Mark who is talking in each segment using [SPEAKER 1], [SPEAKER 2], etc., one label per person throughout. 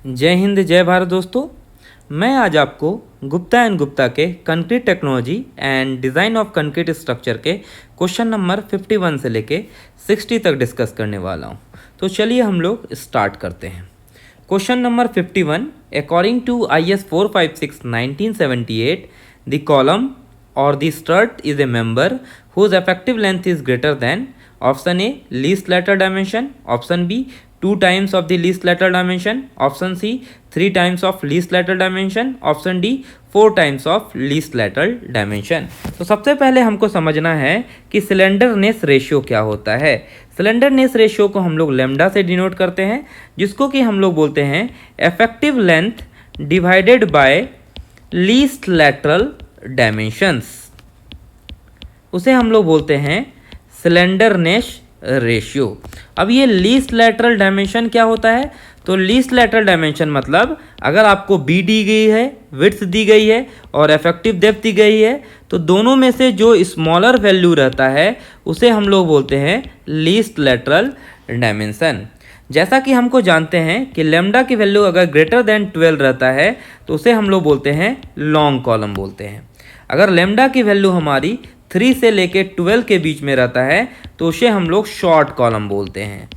[SPEAKER 1] जय हिंद जय भारत दोस्तों। मैं आज आपको गुप्ता एंड गुप्ता के concrete technology and design of concrete structure के क्वेश्चन नंबर 51 से लेके 60 तक डिस्कस करने वाला हूं। तो चलिए हम लोग स्टार्ट करते हैं। Question number 51, according to IS 456 1978 the column और the strut is a member whose effective length is greater than option A least lateral dimension, option B 2 times of the least lateral dimension, option C 3 times of least lateral dimension, option D 4 times of least lateral dimension। तो सबसे पहले हमको समझना है कि slenderness ratio क्या होता है। सिलेंडरनेस रेशियो को हम लोग लेमडा से डिनोट करते हैं, जिसको कि हम लोग बोलते हैं effective length divided by least lateral dimensions. उसे हम लोग बोलते हैं सिलेंडरनेस रेशियो। अब ये लीस्ट लैटरल डायमेंशन क्या होता है? तो लीस्ट लैटरल डायमेंशन मतलब अगर आपको बी दी गई है, विड्थ दी गई है और इफेक्टिव डेप्थ दी गई है, तो दोनों में से जो स्मॉलर वैल्यू रहता है उसे हम लोग बोलते हैं लीस्ट लैटरल डायमेंशन। जैसा कि हमको जानते हैं कि लेमडा की वैल्यू अगर ग्रेटर देन 12 रहता है तो उसे हम लोग बोलते हैं लॉन्ग कॉलम बोलते हैं। अगर लेमडा की वैल्यू हमारी 3 से लेके 12 के बीच में रहता है तो उसे हम लोग शॉर्ट कॉलम बोलते हैं।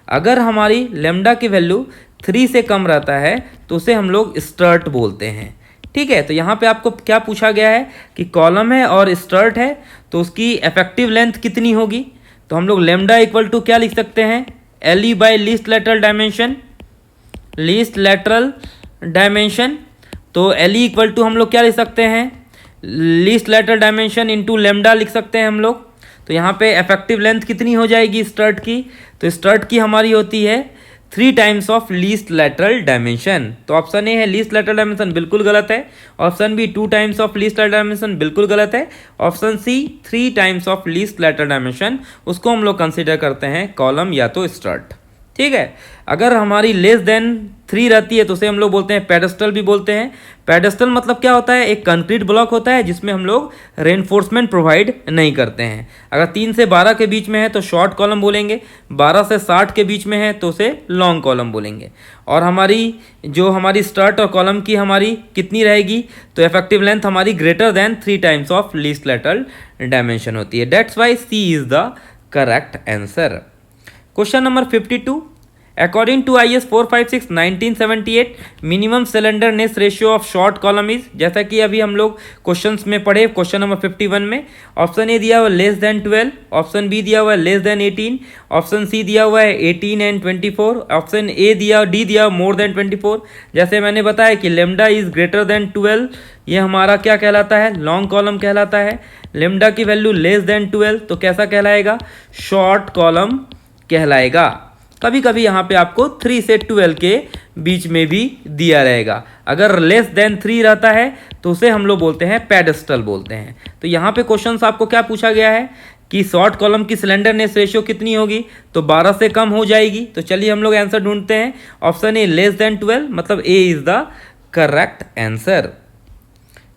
[SPEAKER 1] अगर हमारी लेमडा की वैल्यू 3 से कम रहता है तो उसे हम लोग स्टर्ट बोलते हैं। ठीक है, तो यहाँ पे आपको क्या पूछा गया है कि कॉलम है और स्टर्ट है तो उसकी इफेक्टिव लेंथ कितनी होगी। तो हम लोग लेमडा इक्वल टू क्या लिख सकते हैं? LE by least lateral dimension. Least lateral dimension तो LE इक्वल टू हम लोग क्या लिख सकते हैं? Least lateral dimension into lambda लिख सकते हैं हम लोग। तो यहाँ पे इफेक्टिव लेंथ कितनी हो जाएगी स्टर्ट की? तो स्टर्ट की हमारी होती है 3 times of least lateral dimension. तो ऑप्शन ए है लीस्ट लेटरल डायमेंशन, बिल्कुल गलत है। Option B 2 times of least lateral dimension, बिल्कुल गलत है। Option C 3 times of least lateral dimension, उसको हम लोग कंसिडर करते हैं कॉलम या तो स्टर्ट। ठीक है, अगर हमारी लेस देन 3 रहती है तो उसे हम लोग बोलते हैं पेडेस्टल भी बोलते हैं। पेडेस्टल मतलब क्या होता है? एक कंक्रीट ब्लॉक होता है जिसमें हम लोग रेनफोर्समेंट प्रोवाइड नहीं करते हैं। अगर 3 से 12 के बीच में है तो शॉर्ट कॉलम बोलेंगे, 12 से 60 के बीच में है तो उसे लॉन्ग कॉलम बोलेंगे। और हमारी स्टर्ट और कॉलम की हमारी कितनी रहेगी? तो इफेक्टिव लेंथ हमारी greater than 3 times of least lateral dimension होती है। That's why C is the correct answer. Question number 52, according to IS 456 1978 minimum slenderness ratio of short column is. जैसा कि अभी हम लोग क्वेश्चंस में पढ़े, क्वेश्चन नंबर 51 में ऑप्शन ए दिया हुआ लेस देन 12, ऑप्शन बी दिया हुआ है लेस देन 18, ऑप्शन सी दिया हुआ है 18 एंड 24, ऑप्शन डी दिया हुआ मोर देन 24। जैसे मैंने बताया कि लेमडा इज ग्रेटर देन 12, ये हमारा क्या कहलाता है? लॉन्ग कॉलम कहलाता है। लेमडा की वैल्यू लेस देन 12 तो कैसा कहलाएगा? शॉर्ट कॉलम कहलाएगा। कभी कभी यहाँ पे आपको 3 से 12 के बीच में भी दिया रहेगा। अगर लेस देन 3 रहता है तो उसे हम लोग बोलते हैं पेडेस्टल बोलते हैं। तो यहाँ पे क्वेश्चन आपको क्या पूछा गया है कि शॉर्ट कॉलम की सिलेंडरनेस रेशियो कितनी होगी? तो 12 से कम हो जाएगी। तो चलिए हम लोग आंसर ढूंढते हैं। ऑप्शन ए लेस देन 12, मतलब A is the correct answer.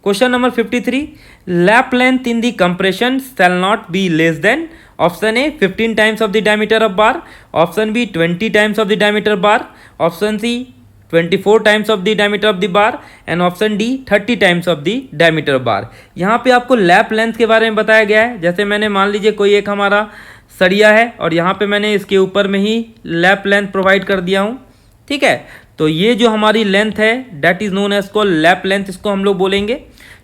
[SPEAKER 1] Question number 53, lap length in the compression shall not be less than. Option A 15 times of the diameter of bar, option B 20 times of the diameter bar, option C 24 times of the diameter of the bar and option D 30 times of the diameter of bar. यहाँ पे आपको lap length के बारे में बताया गया है। जैसे मैंने मान लीजिए कोई एक हमारा सरिया है और यहाँ पे मैंने इसके ऊपर में ही लैप लेंथ प्रोवाइड कर दिया हूँ। ठीक है, तो ये जो हमारी लेंथ है that is known as called lap length, इसको हम लोग बोलेंगे।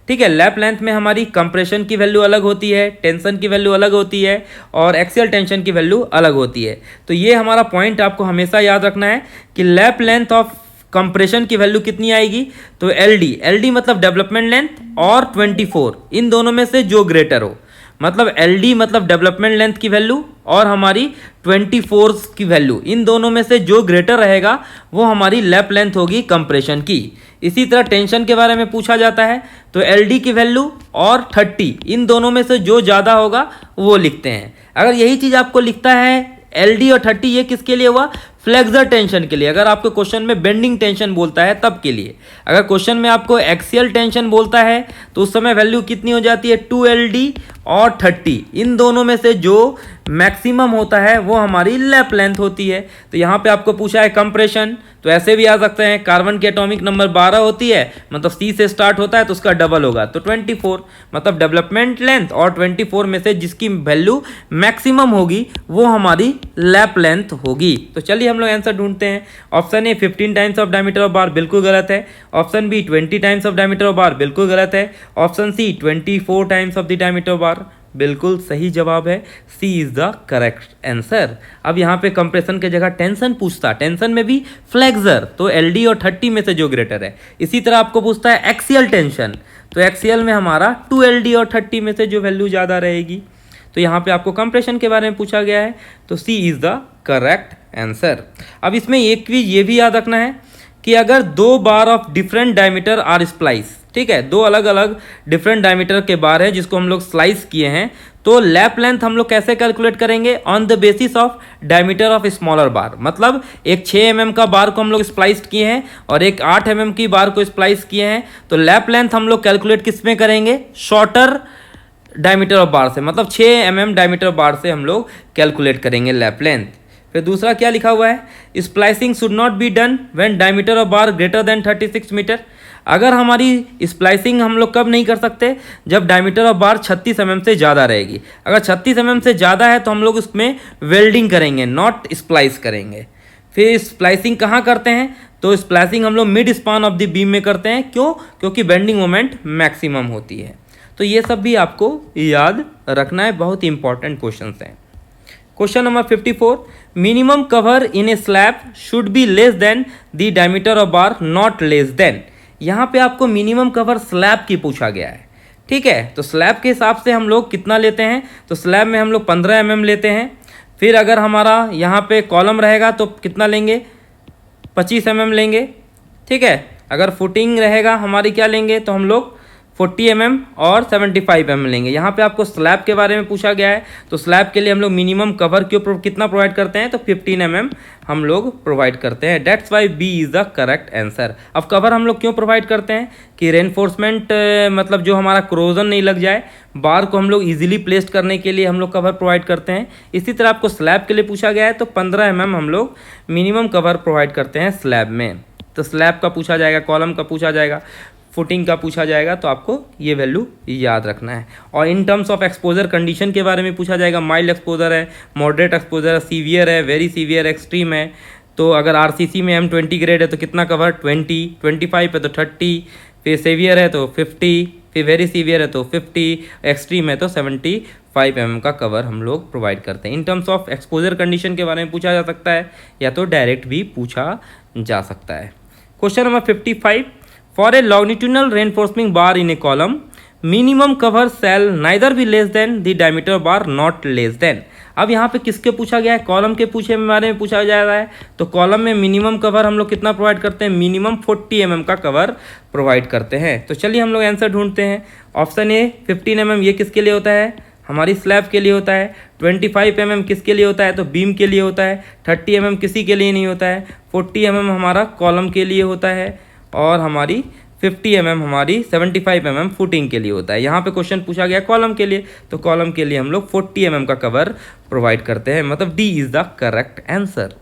[SPEAKER 1] ठीक है, लैप लेंथ में हमारी कंप्रेशन की वैल्यू अलग होती है, टेंशन की वैल्यू अलग होती है और एक्सियल टेंशन की वैल्यू अलग होती है। तो ये हमारा पॉइंट आपको हमेशा याद रखना है कि लैप लेंथ ऑफ कंप्रेशन की वैल्यू कितनी आएगी? तो LD मतलब डेवलपमेंट लेंथ और 24, इन दोनों में से जो ग्रेटर हो, मतलब LD मतलब डेवलपमेंट लेंथ की वैल्यू और हमारी 24 की वैल्यू, इन दोनों में से जो ग्रेटर रहेगा वो हमारी लैप लेंथ होगी कंप्रेशन की। इसी तरह टेंशन के बारे में पूछा जाता है तो LD की वैल्यू और 30, इन दोनों में से जो ज़्यादा होगा वो लिखते हैं। अगर यही चीज़ आपको लिखता है LD और 30, ये किसके लिए हुआ? फ्लेक्सर टेंशन के लिए, अगर आपको क्वेश्चन में बेंडिंग टेंशन बोलता है तब के लिए। अगर क्वेश्चन में आपको एक्सियल टेंशन बोलता है तो उस समय वैल्यू कितनी हो जाती है 2LD और 30, इन दोनों में से जो मैक्सिमम होता है वो हमारी लैप लेंथ होती है। तो यहाँ पे आपको पूछा है कंप्रेशन, तो ऐसे भी आ सकते हैं, कार्बन की एटॉमिक नंबर 12 होती है, मतलब C से स्टार्ट होता है तो उसका डबल होगा तो 24, मतलब डेवलपमेंट लेंथ और 24 में से जिसकी वैल्यू मैक्सिमम होगी वो हमारी लैप लेंथ होगी। तो चलिए हम लोग आंसर ढूंढते हैं। Option A 15 times of diameter of bar बिल्कुल गलत है। Option B 20 times of diameter of bar बिल्कुल गलत है। Option C 24 times of the diameter of bar बिल्कुल सही जवाब है, C is the correct answer. अब यहाँ पे कंप्रेशन के जगह टेंशन पूछता, टेंशन में भी फ्लेक्सर, तो LD और 30 में से जो ग्रेटर है। इसी तरह आपको पूछता है एक्सियल टेंशन, तो एक्सियल में हमारा 2LD और 30 में से जो वैल्यू ज़्यादा रहेगी। तो यहाँ पे आपको कंप्रेशन के बारे में पूछा गया है, तो सी इज द करेक्ट आंसर। अब इसमें एक चीज ये भी याद रखना है कि अगर दो bar of different diameter are splice, ठीक है, दो अलग अलग डिफरेंट डायमीटर के बार है जिसको हम लोग स्लाइस किए हैं, तो लैप लेंथ हम लोग कैसे कैलकुलेट करेंगे, on the basis of diameter of smaller bar. मतलब एक 6 mm का बार को हम लोग स्प्लाइस किए हैं और एक 8 mm की बार को स्प्लाइस किए हैं, तो लैप लेंथ हम लोग कैलकुलेट किस में करेंगे, शॉर्टर डायमीटर ऑफ बार से, मतलब 6 mm डायमीटर बार से हम लोग कैलकुलेट करेंगे लैप लेंथ। फिर दूसरा क्या लिखा हुआ है, splicing should not be done when diameter of bar greater than 36 metre. अगर हमारी स्प्लाइसिंग हम लोग कब नहीं कर सकते, जब डायमीटर ऑफ बार 36 mm से ज़्यादा रहेगी। अगर 36 mm से ज़्यादा है तो हम लोग उसमें वेल्डिंग करेंगे, नॉट स्प्लाइस करेंगे। फिर स्प्लाइसिंग कहाँ करते हैं, तो स्प्लाइसिंग हम लोग mid span of the beam में करते हैं। क्यों, क्योंकि बेंडिंग मोमेंट मैक्सिमम होती है। तो ये सब भी आपको याद रखना है, बहुत ही इंपॉर्टेंट क्वेश्चन हैं। Question number 54, minimum cover in a slab should be less then the diameter of bar, not less than. यहाँ पे आपको मिनिमम कवर स्लैब की पूछा गया है, ठीक है। तो स्लैब के हिसाब से हम लोग कितना लेते हैं, तो स्लैब में हम लोग 15 mm लेते हैं। फिर अगर हमारा यहाँ पे कॉलम रहेगा तो कितना लेंगे, 25 mm लेंगे, ठीक है। अगर फुटिंग रहेगा हमारी क्या लेंगे, तो हम लोग 40 mm और 75 mm लेंगे। यहाँ पे आपको स्लैब के बारे में पूछा गया है, तो स्लैब के लिए हम लोग मिनिमम कवर कितना प्रोवाइड करते हैं, तो 15 mm हम लोग प्रोवाइड करते हैं। That's why B is the correct answer. अब कवर हम लोग क्यों प्रोवाइड करते हैं कि रेनफोर्समेंट, मतलब जो हमारा क्रोजन नहीं लग जाए, बार को हम लोग ईजिली प्लेस्ड करने के लिए हम लोग कवर प्रोवाइड करते हैं। इसी तरह आपको स्लैब के लिए पूछा गया है, तो 15 mm हम लोग मिनिमम कवर प्रोवाइड करते हैं स्लैब में। तो स्लैब का पूछा जाएगा, कॉलम का पूछा जाएगा, फुटिंग का पूछा जाएगा, तो आपको ये वैल्यू याद रखना है। और in terms of exposure condition के बारे में पूछा जाएगा, माइल्ड एक्सपोजर है, मॉडरेट एक्सपोजर है, सीवियर है, वेरी सीवियर, एक्सट्रीम है। तो अगर RCC में M20 ग्रेड है तो कितना कवर, 20, 25 है तो 30, फिर सीवियर है तो 50, फिर वेरी सीवियर है तो 50, एक्सट्रीम है तो 75 mm का कवर हम लोग प्रोवाइड करते हैं। In terms of exposure condition के बारे में पूछा जा सकता है, या तो डायरेक्ट भी पूछा जा सकता है। Question number 55, For a longitudinal reinforcing bar in a column, minimum cover shall neither be less than the diameter bar, not less than। अब यहाँ पे किसके पूछा गया है, कॉलम के बारे में पूछा जा रहा है। तो कॉलम में मिनिमम कवर हम लोग कितना प्रोवाइड करते हैं, मिनिमम 40 mm का कवर प्रोवाइड करते हैं। तो चलिए हम लोग आंसर ढूंढते हैं। ऑप्शन ए 15 mm ये किसके लिए होता है, हमारी स्लैब के लिए होता है। 25 mm किसके लिए होता है, तो बीम के लिए होता है। 30 mm किसी के लिए नहीं होता है। 40 mm हमारा कॉलम के लिए होता है, और हमारी 50 mm हमारी 75 mm फुटिंग के लिए होता है। यहाँ पे क्वेश्चन पूछा गया कॉलम के लिए, तो कॉलम के लिए हम लोग 40 mm का कवर प्रोवाइड करते हैं, मतलब D is the correct answer.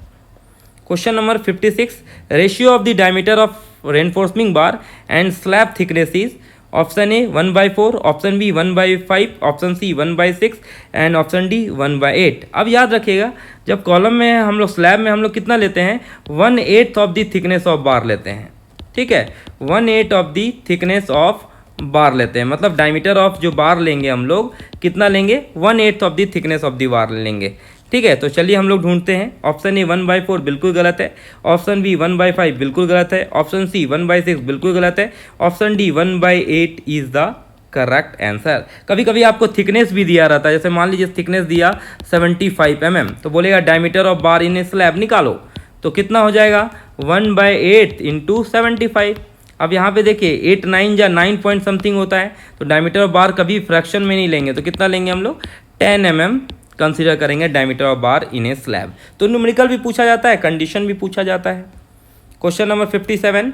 [SPEAKER 1] Question number 56, ratio of the diameter of reinforcing bar and slab thickness is. Option A 1/4, option B 1/5, option C 1/6 and option D 1/8। अब याद रखिएगा, जब कॉलम में हम लोग, स्लैब में हम लोग कितना लेते हैं, 1/8 ऑफ द थिकनेस ऑफ बार लेते हैं, ठीक है। 1/8 ऑफ दी थिकनेस ऑफ बार लेते हैं, मतलब डायमीटर ऑफ जो बार लेंगे हम लोग कितना लेंगे, 1/8 of the thickness of the bar लेंगे, ठीक है। तो चलिए हम लोग ढूंढते हैं। ऑप्शन ए 1/4 बिल्कुल गलत है, ऑप्शन बी 1/5 बिल्कुल गलत है, ऑप्शन सी 1/6 बिल्कुल गलत है, option D 1/8 is the correct answer. कभी कभी आपको थिकनेस भी दिया रहता है, जैसे मान लीजिए थिकनेस दिया 75 mm, तो बोलेगा diameter of bar in slab निकालो, तो कितना हो जाएगा 1/8 इंटू 75। अब यहाँ पे देखिए 8 9 या 9 पॉइंट समथिंग होता है, तो डायमीटर ऑफ बार कभी फ्रैक्शन में नहीं लेंगे, तो कितना लेंगे हम लोग 10 mm कंसीडर करेंगे diameter of bar in a slab. तो न्यूमेरिकल भी पूछा जाता है, कंडीशन भी पूछा जाता है। Question number 57,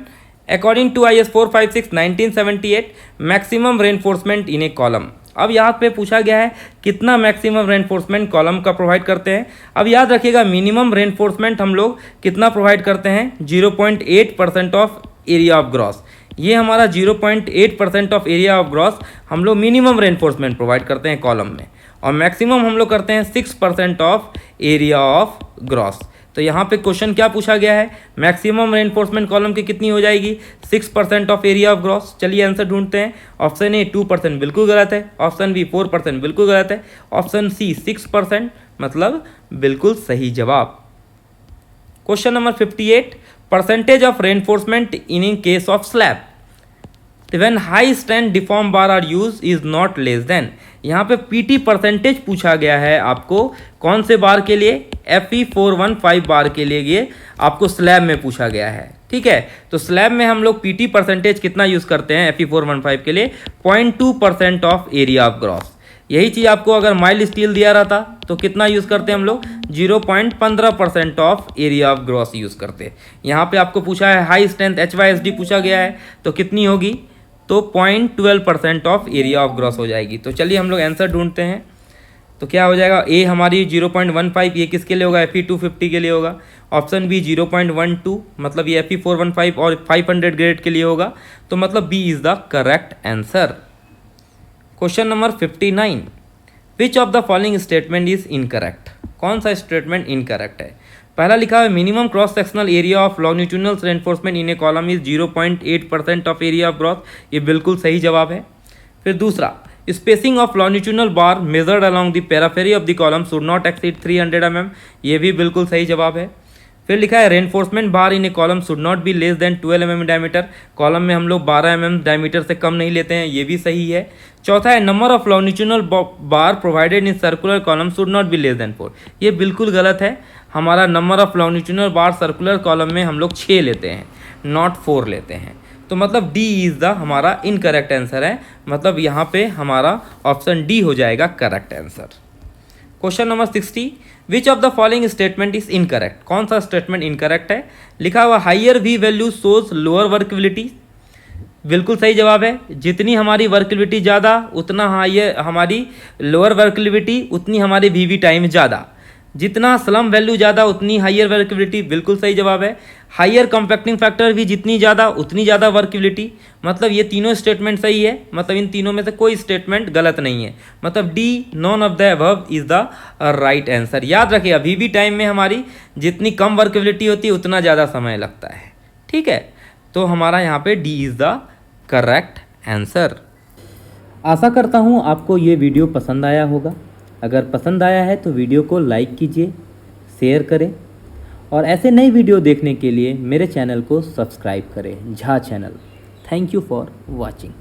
[SPEAKER 1] according to IS 456 1978 maximum reinforcement in a column. अब यहाँ पे पूछा गया है कितना मैक्सिमम रेनफोर्समेंट कॉलम का प्रोवाइड करते हैं। अब याद रखिएगा मिनिमम रेनफोर्समेंट हम लोग कितना प्रोवाइड करते हैं, 0.8% ऑफ एरिया ऑफ ग्रॉस। ये हमारा 0.8% ऑफ एरिया ऑफ ग्रॉस हम लोग मिनिमम रेनफोर्समेंट प्रोवाइड करते हैं कॉलम में, और मैक्सिमम हम लोग करते हैं 6% ऑफ एरिया ऑफ ग्रॉस। तो यहाँ पे क्वेश्चन क्या पूछा गया है, मैक्सिमम रेनफोर्समेंट कॉलम की कितनी हो जाएगी, 6% ऑफ एरिया ऑफ ग्रॉस। चलिए आंसर ढूंढते हैं। ऑप्शन ए 2% बिल्कुल गलत है, ऑप्शन बी 4% बिल्कुल गलत है, ऑप्शन सी 6% मतलब बिल्कुल सही जवाब। Question number 58, percentage of reinforcement in case of slab when high strength deform bar are used is not less than। यहाँ पे PT परसेंटेज पूछा गया है आपको कौन से बार के लिए, FE415 बार के लिए ये आपको स्लैब में पूछा गया है। ठीक है, तो स्लैब में हम लोग PT परसेंटेज कितना यूज़ करते हैं FE415 के लिए, 0.2% ऑफ एरिया ऑफ ग्रॉस। यही चीज़ आपको अगर माइल्ड स्टील दिया रहता तो कितना यूज़ करते हैं हम लोग, 0.15% of area of gross use करते। यहाँ पे आपको पूछा है हाई स्ट्रेंथ HYSD पूछा गया है तो कितनी होगी, तो 0.12% ऑफ एरिया ऑफ ग्रॉस हो जाएगी। तो चलिए हम लोग आंसर ढूंढते हैं। तो क्या हो जाएगा, ए हमारी 0.15, ये किसके लिए होगा, FE250 के लिए होगा। ऑप्शन बी 0.12 मतलब ये FE415 और 500 ग्रेड के लिए होगा, तो मतलब B is the correct answer. Question number 59, which of the following statement is incorrect. कौन सा स्टेटमेंट इनकरेक्ट है। पहला लिखा है minimum cross sectional area of longitudinal reinforcement in a column is 0.8% of area of gross, ये बिल्कुल सही जवाब है। फिर दूसरा, spacing of longitudinal bar measured along the periphery of the column should not exceed 300 mm, ये भी बिल्कुल सही जवाब है। फिर लिखा है reinforcement bar in a column should not be less than 12 mm diameter, column में हम लोग 12 mm डायमीटर से कम नहीं लेते हैं, ये भी सही है। चौथा है number of longitudinal bar provided in circular column should not be less then 4, ये बिल्कुल गलत है। हमारा number of longitudinal bar circular column में हम लोग 6 लेते हैं, नॉट 4 लेते हैं। तो मतलब डी इज़ द हमारा इनकरेक्ट आंसर है, मतलब यहाँ पे हमारा ऑप्शन डी हो जाएगा correct answer. Question number 60, which of the following statement is incorrect. कौन सा स्टेटमेंट इनकरेक्ट है। लिखा हुआ higher V value shows lower workability, बिल्कुल सही जवाब है। जितनी हमारी वर्कबिलिटी ज़्यादा उतना हाइयर हमारी लोअर वर्कबिलिटी, उतनी हमारी वी टाइम ज़्यादा। जितना स्लम वैल्यू ज़्यादा उतनी हाइयर वर्कबिलिटी, बिल्कुल सही जवाब है। हाइयर कॉम्पैक्टिंग फैक्टर भी जितनी ज़्यादा उतनी ज़्यादा वर्कबिलिटी, मतलब ये तीनों स्टेटमेंट सही है, मतलब इन तीनों में से कोई स्टेटमेंट गलत नहीं है, मतलब D none of the above is the right answer. याद रखिए अभी टाइम में हमारी जितनी कम वर्कबिलिटी होती है उतना ज़्यादा समय लगता है। ठीक है, तो हमारा यहाँ पे D is the correct answer. आशा करता हूँ आपको ये वीडियो पसंद आया होगा। अगर पसंद आया है तो वीडियो को लाइक कीजिए, शेयर करें, और ऐसे नई वीडियो देखने के लिए मेरे चैनल को सब्सक्राइब करें, Jha channel. Thank you for watching.